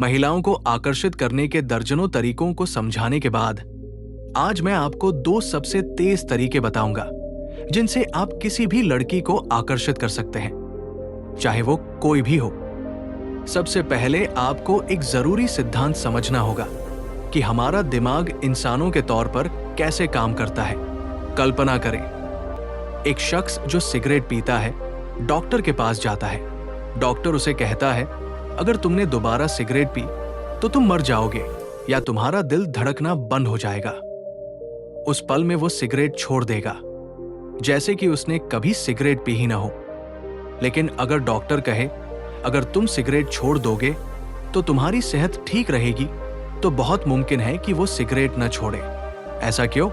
महिलाओं को आकर्षित करने के दर्जनों तरीकों को समझाने के बाद आज मैं आपको 2 सबसे तेज तरीके बताऊंगा जिनसे आप किसी भी लड़की को आकर्षित कर सकते हैं, चाहे वो कोई भी हो। सबसे पहले आपको एक जरूरी सिद्धांत समझना होगा कि हमारा दिमाग इंसानों के तौर पर कैसे काम करता है। कल्पना करें, एक शख्स जो सिगरेट पीता है डॉक्टर के पास जाता है। डॉक्टर उसे कहता है, अगर तुमने दोबारा सिगरेट पी तो तुम मर जाओगे या तुम्हारा दिल धड़कना बंद हो जाएगा। उस पल में वो सिगरेट छोड़ देगा, जैसे कि उसने कभी सिगरेट पी ही ना हो। लेकिन अगर डॉक्टर कहे, अगर तुम सिगरेट छोड़ दोगे तो तुम्हारी सेहत ठीक रहेगी, तो बहुत मुमकिन है कि वो सिगरेट न छोड़े। ऐसा क्यों?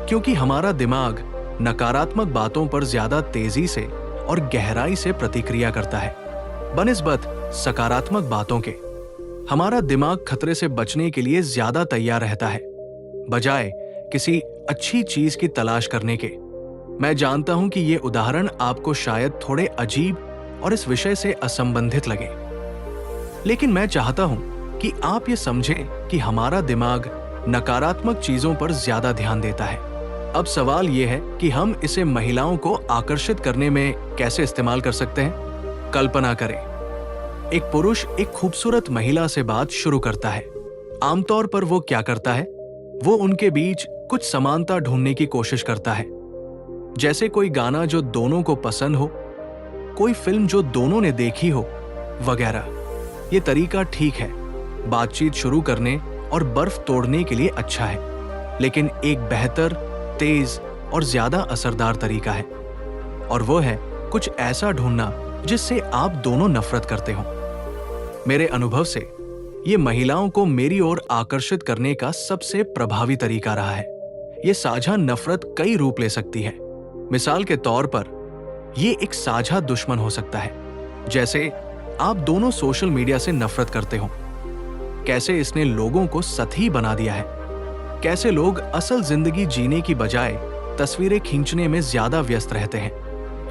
क्योंकि हमारा दिमाग नकारात्मक बातों पर ज्यादा तेजी से और गहराई से प्रतिक्रिया करता है बनिस्बत सकारात्मक बातों के। हमारा दिमाग खतरे से बचने के लिए ज्यादा तैयार रहता है, बजाय किसी अच्छी चीज की तलाश करने के। मैं जानता हूं कि ये उदाहरण आपको शायद थोड़े अजीब और इस विषय से असंबंधित लगे, लेकिन मैं चाहता हूं कि आप ये समझें कि हमारा दिमाग नकारात्मक चीजों पर ज्यादा ध्यान देता है। अब सवाल यह है कि हम इसे महिलाओं को आकर्षित करने में कैसे इस्तेमाल कर सकते हैं। कल्पना करें, एक पुरुष एक खूबसूरत महिला से बात शुरू करता है। आमतौर पर वो क्या करता है? वो उनके बीच कुछ समानता ढूंढने की कोशिश करता है, जैसे कोई गाना जो दोनों को पसंद हो, कोई फिल्म जो दोनों ने देखी हो, वगैरह। ये तरीका ठीक है, बातचीत शुरू करने और बर्फ तोड़ने के लिए अच्छा है, लेकिन एक बेहतर, तेज और ज्यादा असरदार तरीका है, और वो है कुछ ऐसा ढूंढना जिससे आप दोनों नफरत करते हो। मेरे अनुभव से ये महिलाओं को मेरी ओर आकर्षित करने का सबसे प्रभावी तरीका रहा है। ये साझा नफरत कई रूप ले सकती है। मिसाल के तौर पर, ये एक साझा दुश्मन हो सकता है, जैसे आप दोनों सोशल मीडिया से नफरत करते हो। कैसे इसने लोगों को सतही बना दिया है, कैसे लोग असल जिंदगी जीने की बजाय तस्वीरें खींचने में ज्यादा व्यस्त रहते हैं,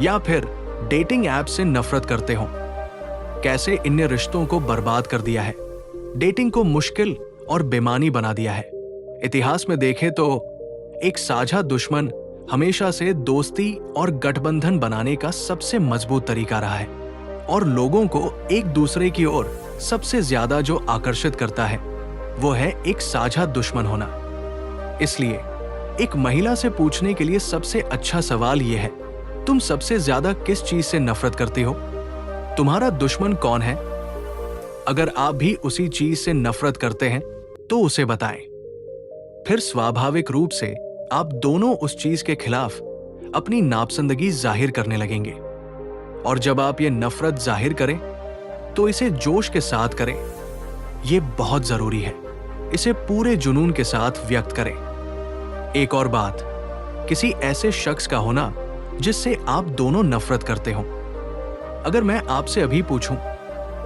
या फिर डेटिंग ऐप से नफरत करते हो। कैसे इनने रिश्तों को बर्बाद कर दिया है, डेटिंग को मुश्किल और बेमानी बना दिया है। इतिहास में देखें तो एक साझा दुश्मन हमेशा से दोस्ती और गठबंधन बनाने का सबसे मजबूत तरीका रहा है, और लोगों को एक दूसरे की ओर सबसे ज्यादा जो आकर्षित करता है वो है एक साझा दुश्मन होना। इसलिए एक महिला से पूछने के लिए सबसे अच्छा सवाल यह है, तुम सबसे ज्यादा किस चीज से नफरत करती हो? तुम्हारा दुश्मन कौन है? अगर आप भी उसी चीज से नफरत करते हैं तो उसे बताएं। फिर स्वाभाविक रूप से आप दोनों उस चीज के खिलाफ अपनी नापसंदगी जाहिर करने लगेंगे। और जब आप ये नफरत जाहिर करें तो इसे जोश के साथ करें। यह बहुत जरूरी है, इसे पूरे जुनून के साथ व्यक्त करें। एक और बात, किसी ऐसे शख्स का होना जिससे आप दोनों नफरत करते हो। अगर मैं आपसे अभी पूछूं,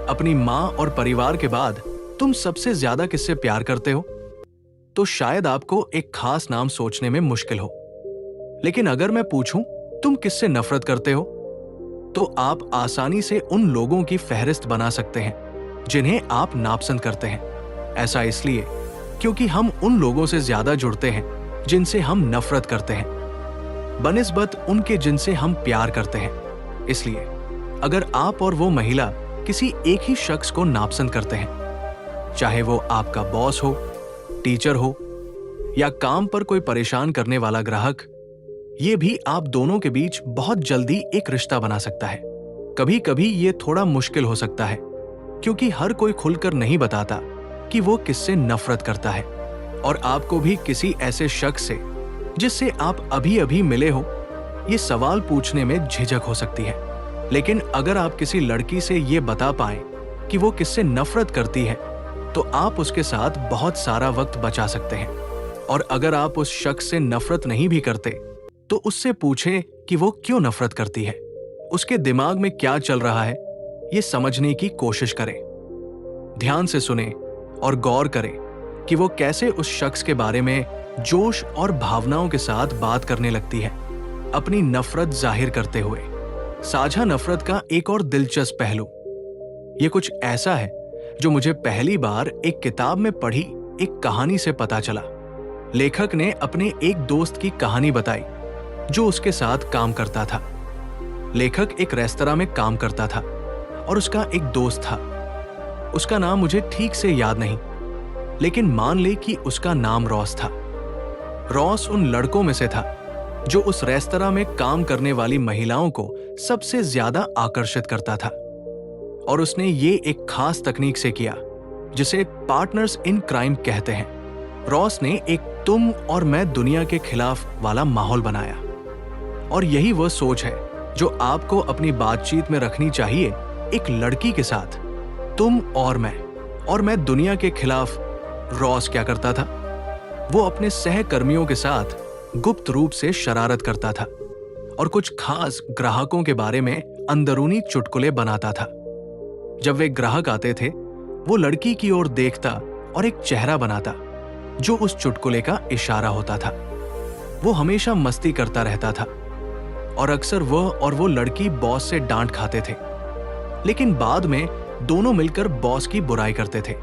अपनी मां और परिवार के बाद तुम सबसे ज्यादा किससे प्यार करते हो, तो शायद आपको एक खास नाम सोचने में मुश्किल हो। लेकिन अगर मैं पूछूं तुम किससे नफरत करते हो, तो आप आसानी से उन लोगों की फहरिस्त बना सकते हैं जिन्हें आप नापसंद करते हैं। ऐसा इसलिए क्योंकि हम उन लोगों से ज्यादा जुड़ते हैं जिनसे हम नफरत करते हैं, बनिस्बत उनके जिनसे हम प्यार करते हैं। इसलिए अगर आप और वो महिला किसी एक ही शख्स को नापसंद करते हैं, चाहे वो आपका बॉस हो, टीचर हो, या काम पर कोई परेशान करने वाला ग्राहक, ये भी आप दोनों के बीच बहुत जल्दी एक रिश्ता बना सकता है। कभी कभी ये थोड़ा मुश्किल हो सकता है, क्योंकि हर कोई खुलकर नहीं बताता कि वो किससे नफरत करता है, और आपको भी किसी ऐसे शख्स से जिससे आप अभी अभी मिले हो ये सवाल पूछने में झिझक हो सकती है। लेकिन अगर आप किसी लड़की से ये बता पाएं कि वो किससे नफरत करती है, तो आप उसके साथ बहुत सारा वक्त बचा सकते हैं। और अगर आप उस शख्स से नफरत नहीं भी करते, तो उससे पूछें कि वो क्यों नफरत करती है, उसके दिमाग में क्या चल रहा है, ये समझने की कोशिश करें। ध्यान से सुनें और गौर करें कि वो कैसे उस शख्स के बारे में जोश और भावनाओं के साथ बात करने लगती है, अपनी नफरत जाहिर करते हुए। साझा नफरत का एक और दिलचस्प पहलू, ये कुछ ऐसा है जो मुझे पहली बार एक किताब में पढ़ी एक कहानी से पता चला। लेखक ने अपने एक दोस्त की कहानी बताई जो उसके साथ काम करता था। लेखक एक रेस्तरां में काम करता था और उसका एक दोस्त था। उसका नाम मुझे ठीक से याद नहीं, लेकिन मान ले कि उसका नाम रॉस था। रॉस उन लड़कों में से था जो उस रेस्तरां में काम करने वाली महिलाओं को सबसे ज्यादा आकर्षित करता था, और उसने ये एक खास तकनीक से किया जिसे पार्टनर्स इन क्राइम कहते हैं। रॉस ने एक तुम और मैं दुनिया के खिलाफ वाला माहौल बनाया, और यही वह सोच है जो आपको अपनी बातचीत में रखनी चाहिए एक लड़की के साथ। तुम और मैं दुनिया के खिलाफ। रॉस क्या करता था? वो अपने सहकर्मियों के साथ गुप्त रूप से शरारत करता था और कुछ खास ग्राहकों के बारे में अंदरूनी चुटकुले बनाता था। जब वे ग्राहक आते थे, वो लड़की की ओर देखता और एक चेहरा बनाता जो उस चुटकुले का इशारा होता था। वो हमेशा मस्ती करता रहता था और अक्सर वह और वो लड़की बॉस से डांट खाते थे, लेकिन बाद में दोनों मिलकर बॉस की बुराई करते थे।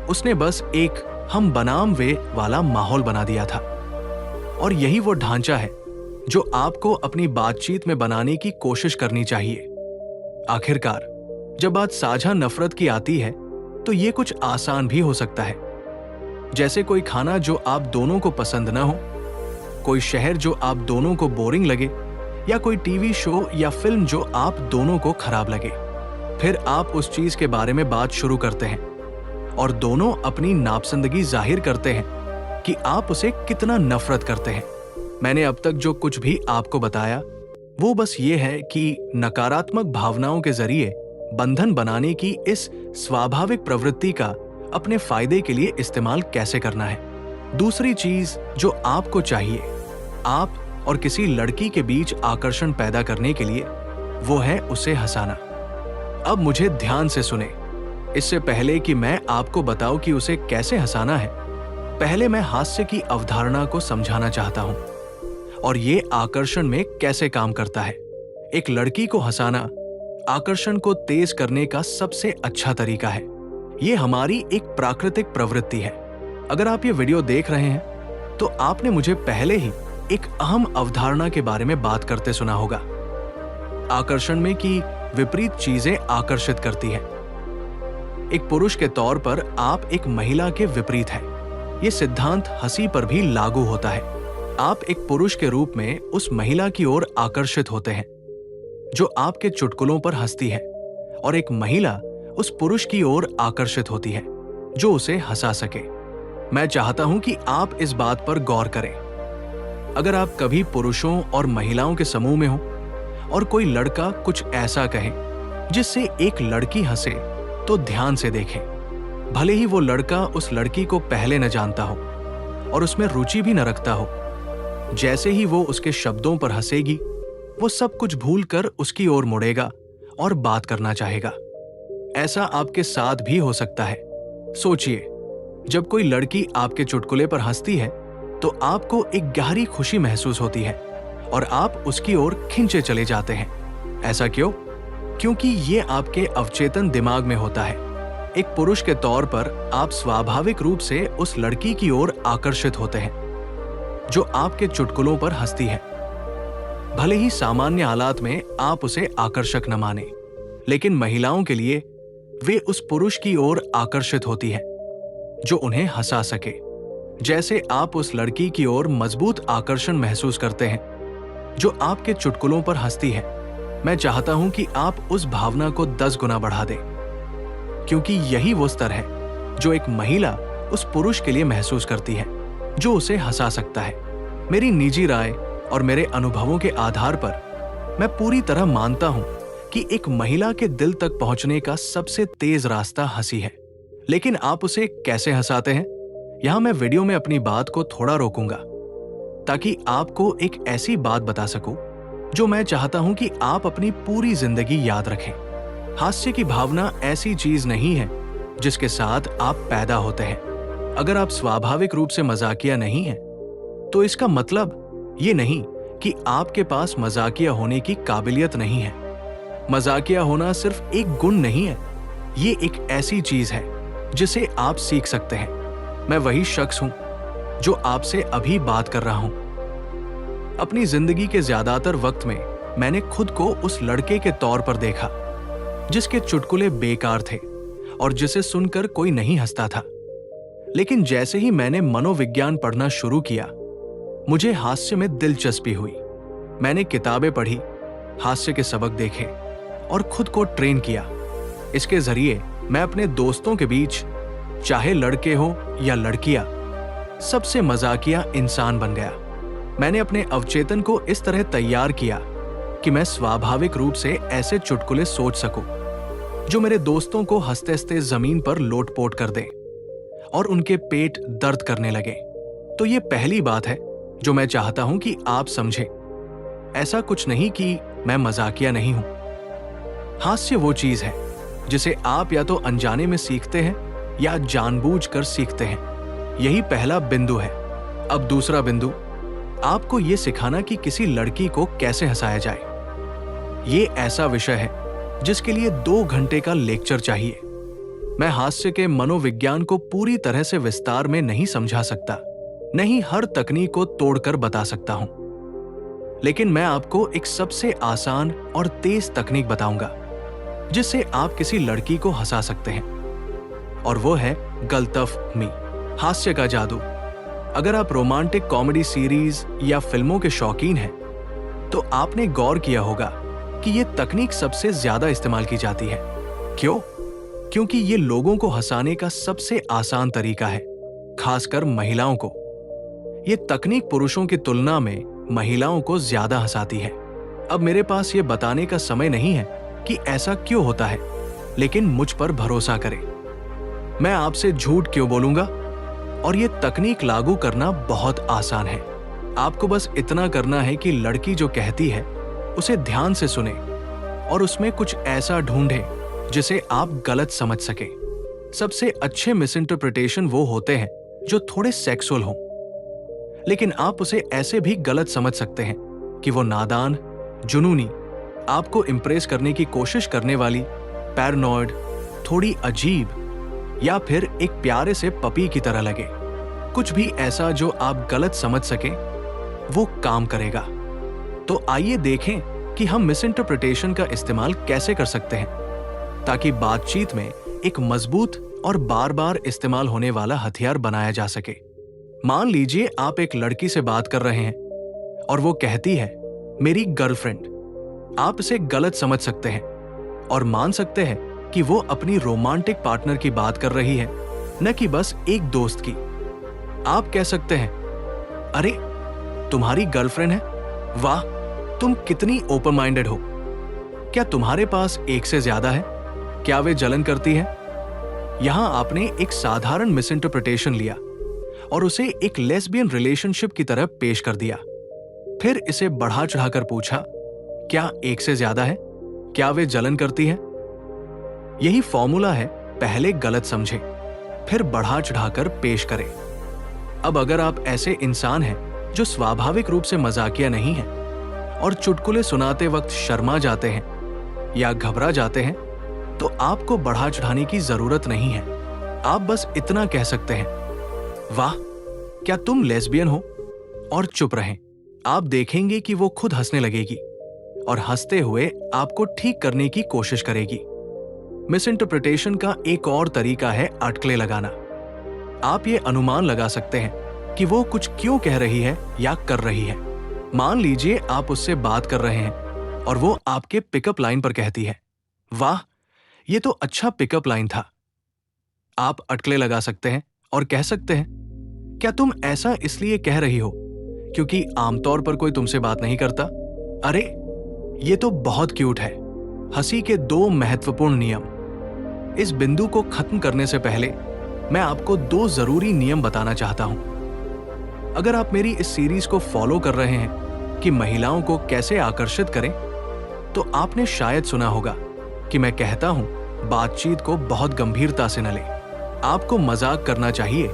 उसने बस एक हम बनाम वे वाला माहौल बना दिया था, और यही वो ढांचा है जो आपको अपनी बातचीत में बनाने की कोशिश करनी चाहिए। आखिरकार जब बात साझा नफरत की आती है तो ये कुछ आसान भी हो सकता है, जैसे कोई खाना जो आप दोनों को पसंद न हो, कोई शहर जो आप दोनों को बोरिंग लगे, या कोई टीवी शो या फिल्म जो आप दोनों को खराब लगे। फिर आप उस चीज के बारे में बात शुरू करते हैं और दोनों अपनी नापसंदगी जाहिर करते हैं कि आप उसे कितना नफरत करते हैं। मैंने अब तक जो कुछ भी आपको बताया वो बस ये है कि नकारात्मक भावनाओं के जरिए बंधन बनाने की इस स्वाभाविक प्रवृत्ति का अपने फायदे के लिए इस्तेमाल कैसे करना है। दूसरी चीज जो आपको चाहिए आप और किसी लड़की के बीच आकर्षण पैदा करने के लिए, वो है उसे हंसाना। अब मुझे ध्यान से सुने। इससे पहले कि मैं आपको बताऊं कि उसे कैसे हंसाना है, पहले मैं हास्य की अवधारणा को समझाना चाहता हूं और ये आकर्षण में कैसे काम करता है। एक लड़की को हंसाना आकर्षण को तेज करने का सबसे अच्छा तरीका है। ये हमारी एक प्राकृतिक प्रवृत्ति है। अगर आप ये वीडियो देख रहे हैं तो आपने मुझे पहले ही एक अहम अवधारणा के बारे में बात करते सुना होगा। आकर्षण में कि विपरीत चीजें आकर्षित करती हैं। एक पुरुष के तौर पर आप एक महिला के विपरीत हैं। ये सिद्धांत हंसी पर भी लागू होता है। आप एक पुरुष के रूप में उस महिला की ओर आकर्षित होते हैं जो आपके चुटकुलों पर हंसती है, और एक महिला उस पुरुष की ओर आकर्षित होती है जो उसे हंसा सके। मैं चाहता हूं कि आप इस बात पर गौर करें। अगर आप कभी पुरुषों और महिलाओं के समूह में हो और कोई लड़का कुछ ऐसा कहे जिससे एक लड़की हंसे, तो ध्यान से देखें। भले ही वो लड़का उस लड़की को पहले न जानता हो और उसमें रुचि भी न रखता हो, जैसे ही वो उसके शब्दों पर हंसेगी, वो सब कुछ भूलकर उसकी ओर मुड़ेगा और बात करना चाहेगा। ऐसा आपके साथ भी हो सकता है। सोचिए, जब कोई लड़की आपके चुटकुले पर हंसती है तो आपको एक गहरी खुशी महसूस होती है और आप उसकी ओर खींचे चले जाते हैं। ऐसा क्यों? क्योंकि ये आपके अवचेतन दिमाग में होता है। एक पुरुष के तौर पर आप स्वाभाविक रूप से उस लड़की की ओर आकर्षित होते हैं जो आपके चुटकुलों पर हंसती है। भले ही सामान्य हालात में आप उसे आकर्षक न माने, लेकिन महिलाओं के लिए वे उस पुरुष की ओर आकर्षित होती हैं जो उन्हें हंसा सके। जैसे आप उस लड़की की ओर मजबूत आकर्षण महसूस करते हैं जो आपके चुटकुलों पर हंसती है। मैं चाहता हूं कि आप उस भावना को 10 गुना बढ़ा दें, क्योंकि यही वो स्तर है जो एक महिला उस पुरुष के लिए महसूस करती है जो उसे हंसा सकता है। मेरी निजी राय और मेरे अनुभवों के आधार पर मैं पूरी तरह मानता हूं कि एक महिला के दिल तक पहुंचने का सबसे तेज रास्ता हंसी है। लेकिन आप उसे कैसे हंसाते हैं? यहां मैं वीडियो में अपनी बात को थोड़ा रोकूंगा ताकि आपको एक ऐसी बात बता सकूं जो मैं चाहता हूं कि आप अपनी पूरी जिंदगी याद रखें। हास्य की भावना ऐसी चीज नहीं है जिसके साथ आप पैदा होते हैं। अगर आप स्वाभाविक रूप से मजाकिया नहीं हैं, तो इसका मतलब ये नहीं कि आपके पास मजाकिया होने की काबिलियत नहीं है। मजाकिया होना सिर्फ एक गुण नहीं है, ये एक ऐसी चीज है जिसे आप सीख सकते हैं। मैं वही शख्स हूं जो आपसे अभी बात कर रहा हूं। अपनी जिंदगी के ज्यादातर वक्त में मैंने खुद को उस लड़के के तौर पर देखा जिसके चुटकुले बेकार थे और जिसे सुनकर कोई नहीं हंसता था। लेकिन जैसे ही मैंने मनोविज्ञान पढ़ना शुरू किया, मुझे हास्य में दिलचस्पी हुई। मैंने किताबें पढ़ी, हास्य के सबक देखे और खुद को ट्रेन किया। इसके जरिए मैं अपने दोस्तों के बीच, चाहे लड़के हो या लड़कियां, सबसे मजाकिया इंसान बन गया। मैंने अपने अवचेतन को इस तरह तैयार किया कि मैं स्वाभाविक रूप से ऐसे चुटकुले सोच सकूं जो मेरे दोस्तों को हंसते हंसते जमीन पर लोटपोट कर दें और उनके पेट दर्द करने लगे। तो ये पहली बात है जो मैं चाहता हूं कि आप समझें। ऐसा कुछ नहीं कि मैं मजाकिया नहीं हूं। हास्य वो चीज है जिसे आप या तो अनजाने में सीखते हैं या जानबूझकर सीखते हैं। यही पहला बिंदु है। अब दूसरा बिंदु, आपको यह सिखाना कि किसी लड़की को कैसे हंसाया जाए। ये ऐसा विषय है जिसके लिए 2 घंटे का लेक्चर चाहिए। मैं हास्य के मनोविज्ञान को पूरी तरह से विस्तार में नहीं समझा सकता, नहीं हर तकनीक को तोड़कर बता सकता हूं। लेकिन मैं आपको एक सबसे आसान और तेज तकनीक बताऊंगा जिससे आप किसी लड़की को हंसा सकते हैं, और वो है गलतफहमी, हास्य का जादू। अगर आप रोमांटिक कॉमेडी सीरीज या फिल्मों के शौकीन हैं, तो आपने गौर किया होगा कि ये तकनीक सबसे ज्यादा इस्तेमाल की जाती है। क्यों? क्योंकि ये लोगों को हंसाने का सबसे आसान तरीका है, खासकर महिलाओं को। ये तकनीक पुरुषों की तुलना में महिलाओं को ज्यादा हंसाती है। अब मेरे पास ये बताने का समय नहीं है कि ऐसा क्यों होता है, लेकिन मुझ पर भरोसा करें। मैं आपसे झूठ क्यों बोलूंगा? और ये तकनीक लागू करना बहुत आसान है। आपको बस इतना करना है कि लड़की जो कहती है उसे ध्यान से सुने और उसमें कुछ ऐसा ढूंढे जिसे आप गलत समझ सके। सबसे अच्छे मिसइंटरप्रिटेशन वो होते हैं जो थोड़े सेक्सुअल हों, लेकिन आप उसे ऐसे भी गलत समझ सकते हैं कि वो नादान, जुनूनी, आपको इंप्रेस करने की कोशिश करने वाली, पैरानॉइड, थोड़ी अजीब, या फिर एक प्यारे से पपी की तरह लगे। कुछ भी ऐसा जो आप गलत समझ सके, वो काम करेगा। तो आइए देखें कि हम मिसइंटरप्रिटेशन का इस्तेमाल कैसे कर सकते हैं ताकि बातचीत में एक मजबूत और बार बार इस्तेमाल होने वाला हथियार बनाया जा सके। मान लीजिए आप एक लड़की से बात कर रहे हैं और वो कहती है, मेरी गर्लफ्रेंड। आप इसे गलत समझ सकते हैं और मान सकते हैं कि वो अपनी रोमांटिक पार्टनर की बात कर रही है, न कि बस एक दोस्त की। आप कह सकते हैं, अरे तुम्हारी गर्लफ्रेंड है? वाह, तुम कितनी ओपन माइंडेड हो। क्या तुम्हारे पास एक से ज्यादा है? क्या वे जलन करती है? यहां आपने एक साधारण मिसइंटरप्रिटेशन लिया और उसे एक लेस्बियन रिलेशनशिप की तरह पेश कर दिया। फिर इसे बढ़ा चढ़ाकर पूछा, क्या एक से ज्यादा है? क्या वे जलन करती है? यही फॉर्मूला है, पहले गलत समझे, फिर बढ़ा चढ़ाकर पेश करें। अब अगर आप ऐसे इंसान हैं जो स्वाभाविक रूप से मजाकिया नहीं हैं और चुटकुले सुनाते वक्त शर्मा जाते हैं या घबरा जाते हैं, तो आपको बढ़ा चढ़ाने की जरूरत नहीं है। आप बस इतना कह सकते हैं, वाह, क्या तुम लेस्बियन हो? और चुप रहें। आप देखेंगे कि वो खुद हंसने लगेगी और हंसते हुए आपको ठीक करने की कोशिश करेगी। मिसइंटरप्रिटेशन का एक और तरीका है अटकलें लगाना। आप ये अनुमान लगा सकते हैं कि वो कुछ क्यों कह रही है या कर रही है। मान लीजिए आप उससे बात कर रहे हैं और वो आपके पिकअप लाइन पर कहती है, वाह, ये तो अच्छा पिकअप लाइन था। आप अटकलें लगा सकते हैं और कह सकते हैं, क्या तुम ऐसा इसलिए कह रही हो क्योंकि आमतौर पर कोई तुमसे बात नहीं करता? अरे ये तो बहुत क्यूट है। हंसी के 2 महत्वपूर्ण नियम। इस बिंदु को खत्म करने से पहले मैं आपको 2 जरूरी नियम बताना चाहता हूं। अगर आप मेरी इस सीरीज को फॉलो कर रहे हैं कि महिलाओं को कैसे आकर्षित करें, तो आपने शायद सुना होगा कि मैं कहता हूं, बातचीत को बहुत गंभीरता से न लें। आपको मजाक करना चाहिए,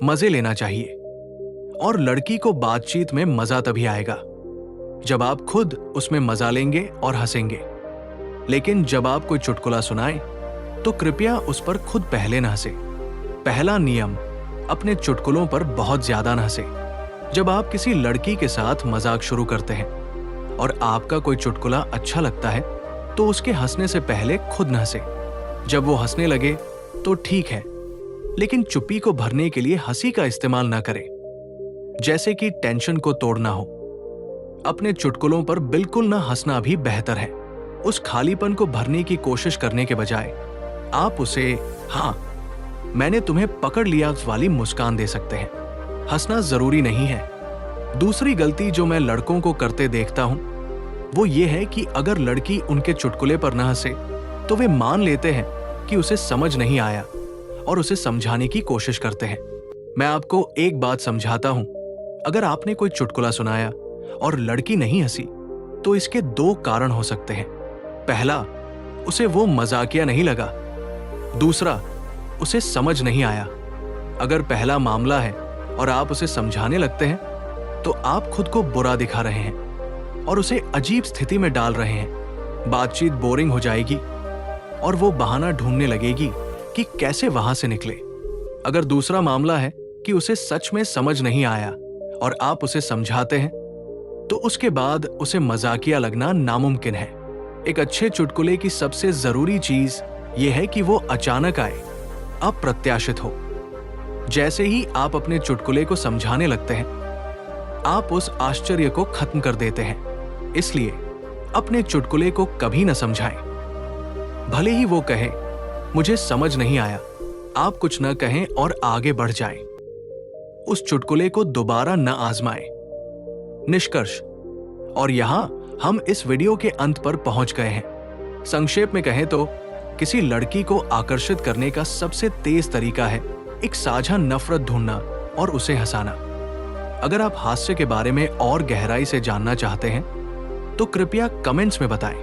मजे लेना चाहिए, और लड़की को बातचीत में मजा तभी आएगा जब आप खुद उसमें मजा लेंगे और हंसेंगे। लेकिन जब आप कोई चुटकुला सुनाएं तो कृपया उस पर खुद पहले न हंसे। पहला नियम, अपने चुटकुलों पर बहुत ज्यादा न हंसे। जब आप किसी लड़की के साथ मजाक शुरू करते हैं और आपका कोई चुटकुला अच्छा लगता है तो उसके हंसने से पहले खुद न हंसे। जब वो हंसने लगे तो ठीक है, लेकिन चुप्पी को भरने के लिए हंसी का इस्तेमाल ना करें, जैसे कि टेंशन को तोड़ना हो। अपने चुटकुलों पर बिल्कुल ना हंसना भी बेहतर है। उस खालीपन को भरने की कोशिश करने के बजाय आप उसे हाँ मैंने तुम्हें पकड़ लिया वाली मुस्कान दे सकते हैं। हंसना जरूरी नहीं है। दूसरी गलती जो मैं लड़कों को करते देखता हूं वो ये है कि अगर लड़की उनके चुटकुले पर न हंसे तो वे मान लेते हैं कि उसे समझ नहीं आया और उसे समझाने की कोशिश करते हैं। मैं आपको एक बात समझाता हूं, अगर आपने कोई चुटकुला सुनाया और लड़की नहीं हंसी तो इसके दो कारण हो सकते हैं। पहला, उसे वो मजाकिया नहीं लगा। दूसरा, उसे समझ नहीं आया। अगर पहला मामला है और आप उसे समझाने लगते हैं तो आप खुद को बुरा दिखा रहे हैं और उसे अजीब स्थिति में डाल रहे हैं। बातचीत बोरिंग हो जाएगी और वो बहाना ढूंढने लगेगी कि कैसे वहां से निकले। अगर दूसरा मामला है कि उसे सच में समझ नहीं आया और आप उसे समझाते हैं तो उसके बाद उसे मजाकिया लगना नामुमकिन है। एक अच्छे चुटकुले की सबसे जरूरी चीज यह है कि वो अचानक आए, अप्रत्याशित हो। जैसे ही आप अपने चुटकुले को समझाने लगते हैं आप उस आश्चर्य को खत्म कर देते हैं। इसलिए अपने चुटकुले को कभी न समझाएं। भले ही वो कहे मुझे समझ नहीं आया, आप कुछ न कहें और आगे बढ़ जाएं। उस चुटकुले को दोबारा न आजमाएं। निष्कर्ष, और यहां हम इस वीडियो के अंत पर पहुंच गए हैं। संक्षेप में कहें तो किसी लड़की को आकर्षित करने का सबसे तेज तरीका है एक साझा नफरत ढूंढना और उसे हंसाना। अगर आप हास्य के बारे में और गहराई से जानना चाहते हैं तो कृपया कमेंट्स में बताएं।